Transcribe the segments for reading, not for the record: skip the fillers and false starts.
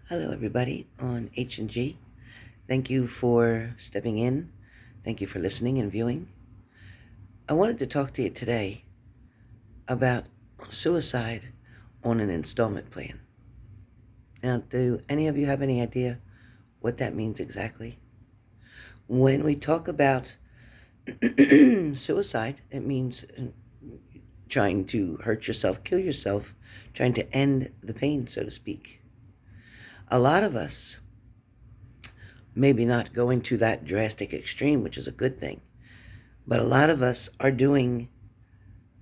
Hello, everybody on H&G. Thank you for stepping in. Thank you for listening and viewing. I wanted to talk to you today about suicide on an installment plan. Now, do any of you have any idea what that means exactly? When we talk about suicide, it means trying to hurt yourself, kill yourself, trying to end the pain, so to speak. A lot of us, maybe not going to that drastic extreme, which is a good thing, but a lot of us are doing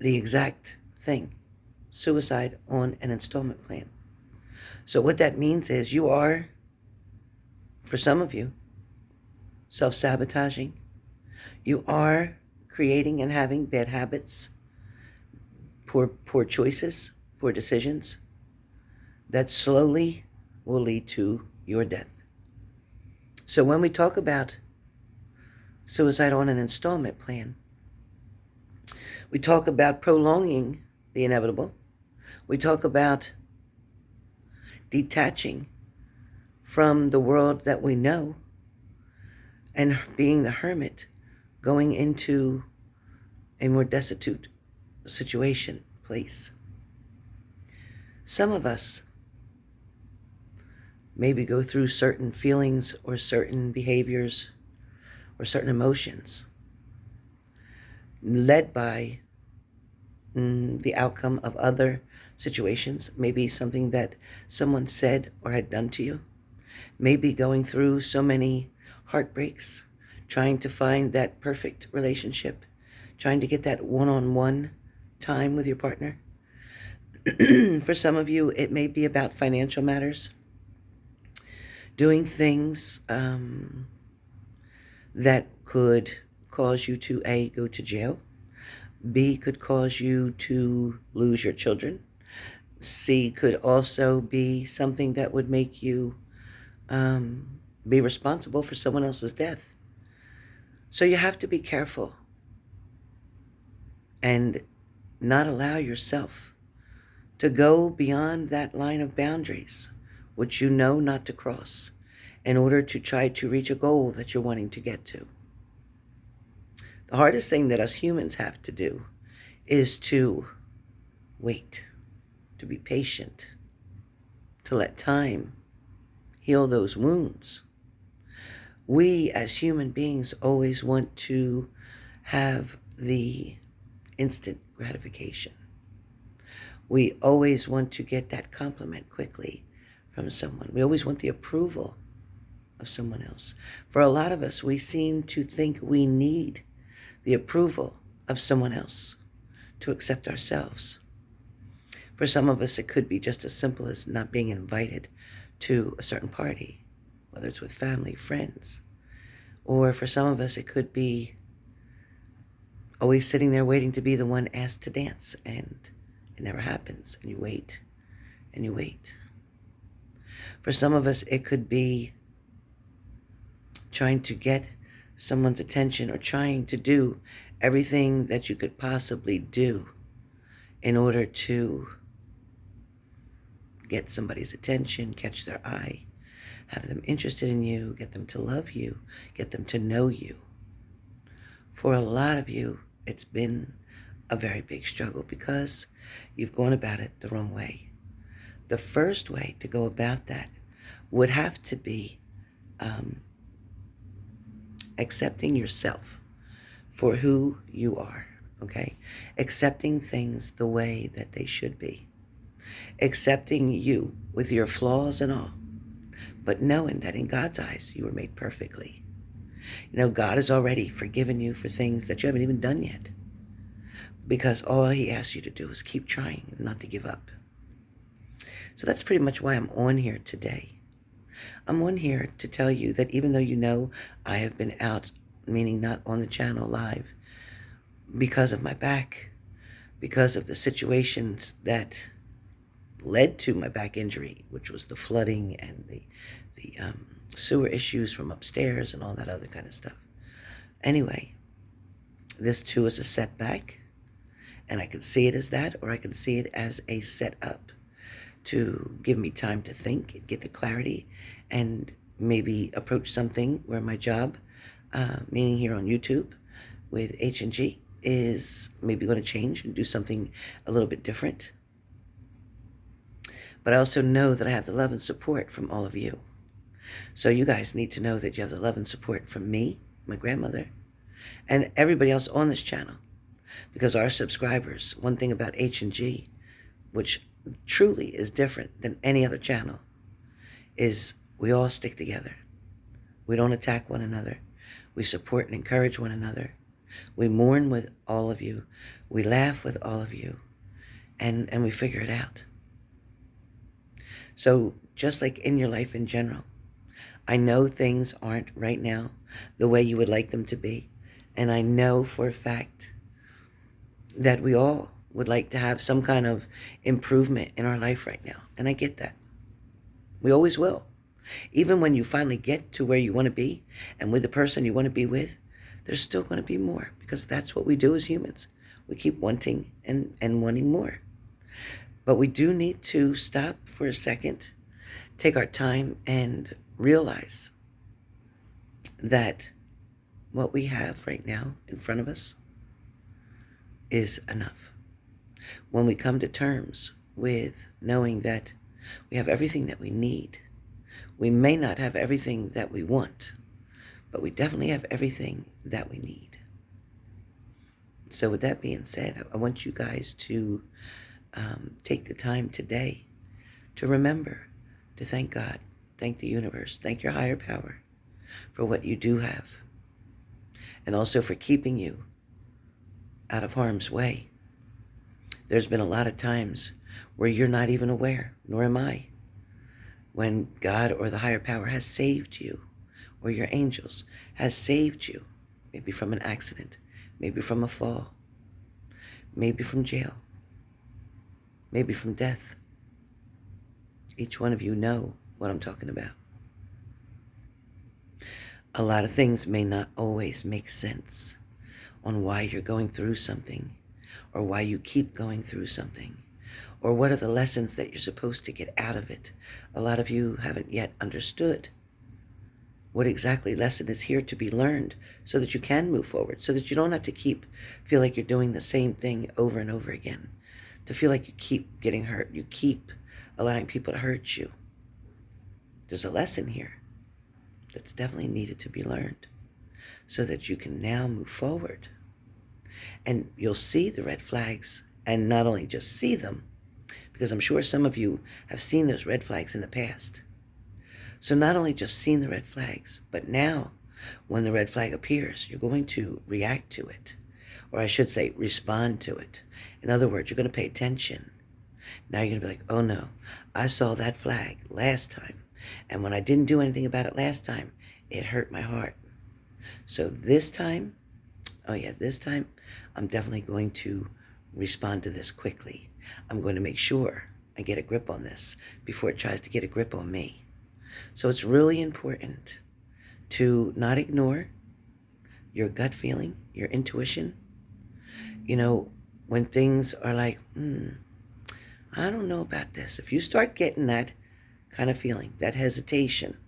the exact thing, suicide on an installment plan. So what that means is you are, for some of you, self-sabotaging. You are creating and having bad habits, poor choices, poor decisions that slowly will lead to your death. So when we talk about suicide on an installment plan, we talk about prolonging the inevitable. We talk about detaching from the world that we know and being the hermit, going into a more destitute situation, place. Some of us maybe go through certain feelings or certain behaviors or certain emotions led by the outcome of other situations, maybe something that someone said or had done to you, maybe going through so many heartbreaks, trying to find that perfect relationship, trying to get that one-on-one time with your partner. For some of you, it may be about financial matters, doing things that could cause you to A, go to jail, B, could cause you to lose your children, C, could also be something that would make you be responsible for someone else's death. So you have to be careful and not allow yourself to go beyond that line of boundaries, which you know not to cross, in order to try to reach a goal that you're wanting to get to. The hardest thing that us humans have to do is to wait, to be patient, to let time heal those wounds. We as human beings always want to have the instant gratification. We always want to get that compliment quickly from someone. We always want the approval of someone else. For a lot of us, we seem to think we need the approval of someone else to accept ourselves. For some of us, it could be just as simple as not being invited to a certain party, whether it's with family, friends. Or for some of us, it could be always sitting there waiting to be the one asked to dance, and it never happens, and you wait, and you wait. For some of us, it could be trying to get someone's attention or trying to do everything that you could possibly do in order to get somebody's attention, catch their eye, have them interested in you, get them to love you, get them to know you. For a lot of you, it's been a very big struggle because you've gone about it the wrong way. The first way to go about that would have to be accepting yourself for who you are, okay? Accepting things the way that they should be. Accepting you with your flaws and all, but knowing that in God's eyes, you were made perfectly. You know, God has already forgiven you for things that you haven't even done yet, because all he asks you to do is keep trying and not to give up. So that's pretty much why I'm on here today. I'm on here to tell you that even though you know I have been out, meaning not on the channel live, because of my back, because of the situations that led to my back injury, which was the flooding and the sewer issues from upstairs and all that other kind of stuff. Anyway, this too is a setback, and I can see it as that, or I can see it as a setup to give me time to think and get the clarity and maybe approach something where my job, meaning here on YouTube with H&G, is maybe going to change and do something a little bit different. But I also know that I have the love and support from all of you. So you guys need to know that you have the love and support from me, my grandmother, and everybody else on this channel. Because our subscribers, one thing about H&G, which truly is different than any other channel, is we all stick together. We don't attack one another. We support and encourage one another. We mourn with all of you. We laugh with all of you. And we figure it out. So just like in your life in general, I know things aren't right now the way you would like them to be. And I know for a fact that we all would like to have some kind of improvement in our life right now. And I get that. We always will. Even when you finally get to where you want to be and with the person you want to be with, there's still going to be more, because that's what we do as humans. We keep wanting and wanting more. But we do need to stop for a second, take our time, and realize that what we have right now in front of us is enough. When we come to terms with knowing that we have everything that we need, we may not have everything that we want, but we definitely have everything that we need. So with that being said, I want you guys to take the time today to remember to thank God, thank the universe, thank your higher power for what you do have, and also for keeping you out of harm's way. There's been a lot of times where you're not even aware, nor am I, when God or the higher power has saved you, or your angels has saved you, maybe from an accident, maybe from a fall, maybe from jail, maybe from death. Each one of you know what I'm talking about. A lot of things may not always make sense on why you're going through something, or why you keep going through something, or what are the lessons that you're supposed to get out of it. A lot of you haven't yet understood what exactly lesson is here to be learned, so that you can move forward, so that you don't have to feel like you're doing the same thing over and over again, to feel like you keep getting hurt, you keep allowing people to hurt you. There's a lesson here that's definitely needed to be learned, so that you can now move forward. And you'll see the red flags, and not only just see them, because I'm sure some of you have seen those red flags in the past. So not only just seeing the red flags, but now when the red flag appears, you're going to react to it, or I should say respond to it. In other words, you're going to pay attention. Now you're going to be like, oh no, I saw that flag last time, and when I didn't do anything about it last time, it hurt my heart. So this time, this time, I'm definitely going to respond to this quickly. I'm going to make sure I get a grip on this before it tries to get a grip on me. So it's really important to not ignore your gut feeling, your intuition. You know, when things are like, I don't know about this. If you start getting that kind of feeling, that hesitation,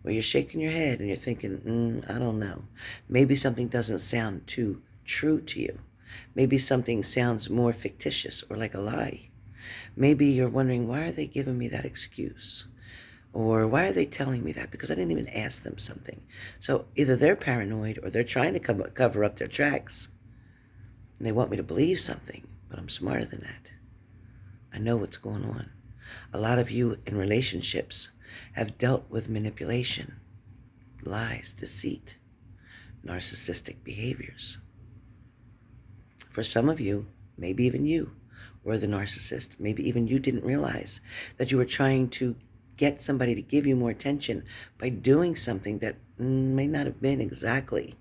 where you're shaking your head and you're thinking, I don't know. Maybe something doesn't sound too true to you. Maybe something sounds more fictitious or like a lie. Maybe you're wondering, why are they giving me that excuse? Or why are they telling me that? Because I didn't even ask them something. So either they're paranoid or they're trying to cover up their tracks. And they want me to believe something, but I'm smarter than that. I know what's going on. A lot of you in relationships have dealt with manipulation, lies, deceit, narcissistic behaviors. For some of you, maybe even you were the narcissist. Maybe even you didn't realize that you were trying to get somebody to give you more attention by doing something that may not have been exactly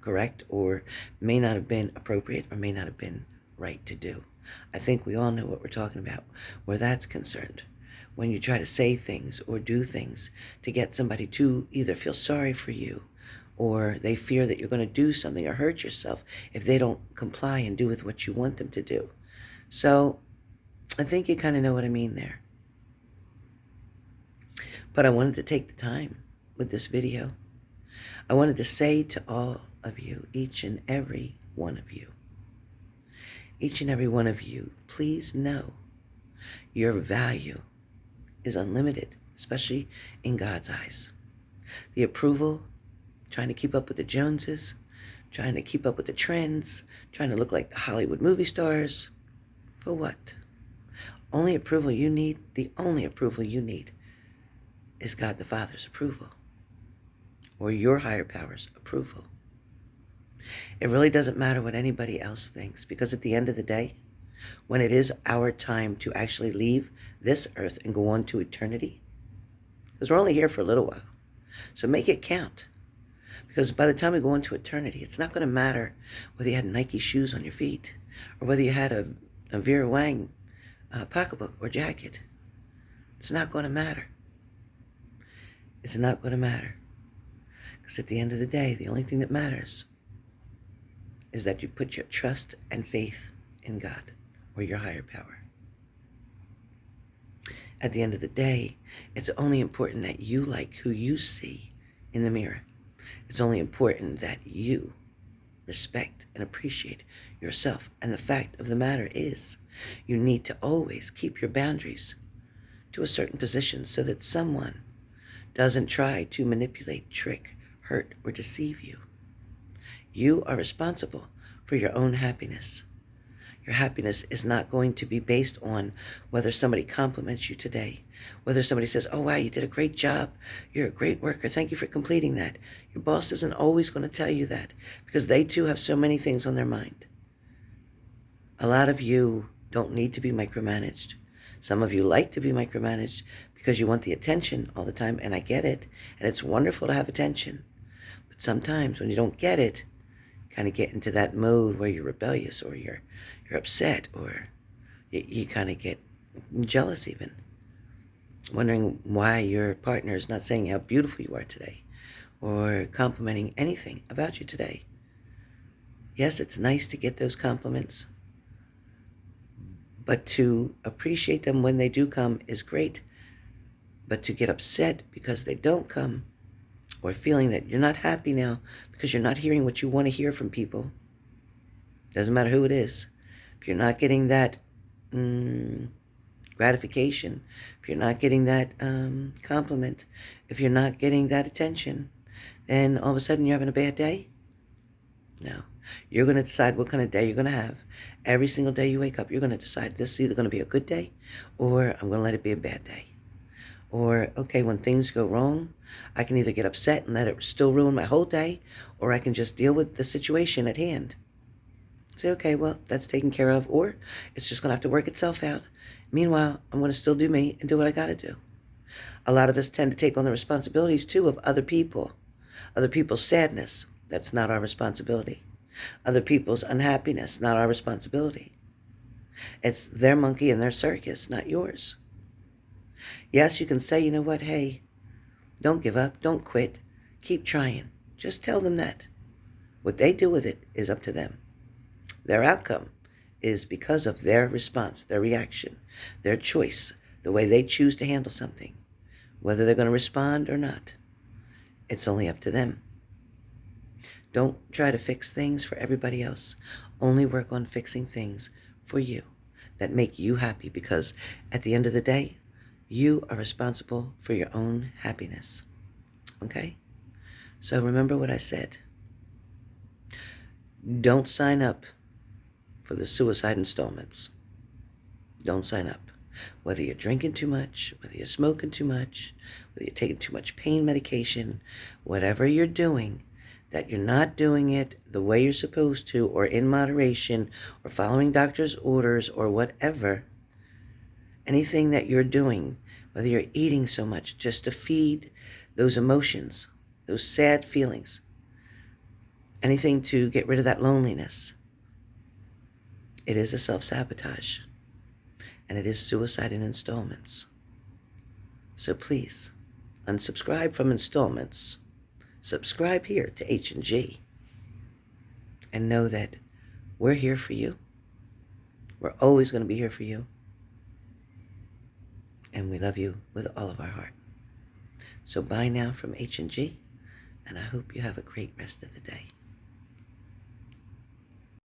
correct, or may not have been appropriate, or may not have been right to do. I think we all know what we're talking about where that's concerned. When you try to say things or do things to get somebody to either feel sorry for you, or they fear that you're going to do something or hurt yourself if they don't comply and do with what you want them to do. So I think you kind of know what I mean there. But I wanted to take the time with this video. I wanted to say to all of you, each and every one of you, please know your value is unlimited, especially in God's eyes. The approval, trying to keep up with the Joneses, trying to keep up with the trends, trying to look like the Hollywood movie stars. For what? The only approval you need is God the Father's approval, or your higher power's approval. It really doesn't matter what anybody else thinks, because at the end of the day, when it is our time to actually leave this earth and go on to eternity, because we're only here for a little while, so make it count. Because by the time we go into eternity, it's not going to matter whether you had Nike shoes on your feet or whether you had a Vera Wang pocketbook or jacket. It's not going to matter. It's not going to matter. Because at the end of the day, the only thing that matters is that you put your trust and faith in God or your higher power. At the end of the day, it's only important that you like who you see in the mirror. It's only important that you respect and appreciate yourself. And the fact of the matter is, you need to always keep your boundaries to a certain position so that someone doesn't try to manipulate, trick, hurt, or deceive you. You are responsible for your own happiness. Your happiness is not going to be based on whether somebody compliments you today, whether somebody says, oh, wow, you did a great job. You're a great worker. Thank you for completing that. Your boss isn't always going to tell you that, because they too have so many things on their mind. A lot of you don't need to be micromanaged. Some of you like to be micromanaged because you want the attention all the time, and I get it, and it's wonderful to have attention. But sometimes when you don't get it, kind of get into that mode where you're rebellious, or you're upset, or you kind of get jealous even, wondering why your partner is not saying how beautiful you are today or complimenting anything about you today. Yes, it's nice to get those compliments, but to appreciate them when they do come is great. But to get upset because they don't come, or feeling that you're not happy now because you're not hearing what you want to hear from people, doesn't matter who it is. If you're not getting that gratification, if you're not getting that compliment, if you're not getting that attention, then all of a sudden you're having a bad day? No. You're going to decide what kind of day you're going to have. Every single day you wake up, you're going to decide this is either going to be a good day or I'm going to let it be a bad day. Or, okay, when things go wrong, I can either get upset and let it still ruin my whole day, or I can just deal with the situation at hand. Say, okay, well, that's taken care of, or it's just going to have to work itself out. Meanwhile, I'm going to still do me and do what I got to do. A lot of us tend to take on the responsibilities, too, of other people's sadness. That's not our responsibility. Other people's unhappiness, not our responsibility. It's their monkey and their circus, not yours. Yes, you can say, you know what, hey, don't give up, don't quit, keep trying. Just tell them that. What they do with it is up to them. Their outcome is because of their response, their reaction, their choice, the way they choose to handle something. Whether they're going to respond or not, it's only up to them. Don't try to fix things for everybody else. Only work on fixing things for you that make you happy, because at the end of the day, you are responsible for your own happiness. Okay? So remember what I said. Don't sign up for the suicide installments. Don't sign up. Whether you're drinking too much, whether you're smoking too much, whether you're taking too much pain medication, whatever you're doing, that you're not doing it the way you're supposed to, or in moderation, or following doctor's orders, or whatever, anything that you're doing, whether you're eating so much just to feed those emotions, those sad feelings, anything to get rid of that loneliness, it is a self-sabotage, and it is suicide in installments. So please, unsubscribe from installments. Subscribe here to H&G, and know that we're here for you. We're always going to be here for you. And we love you with all of our heart. So bye now from H&G, and I hope you have a great rest of the day.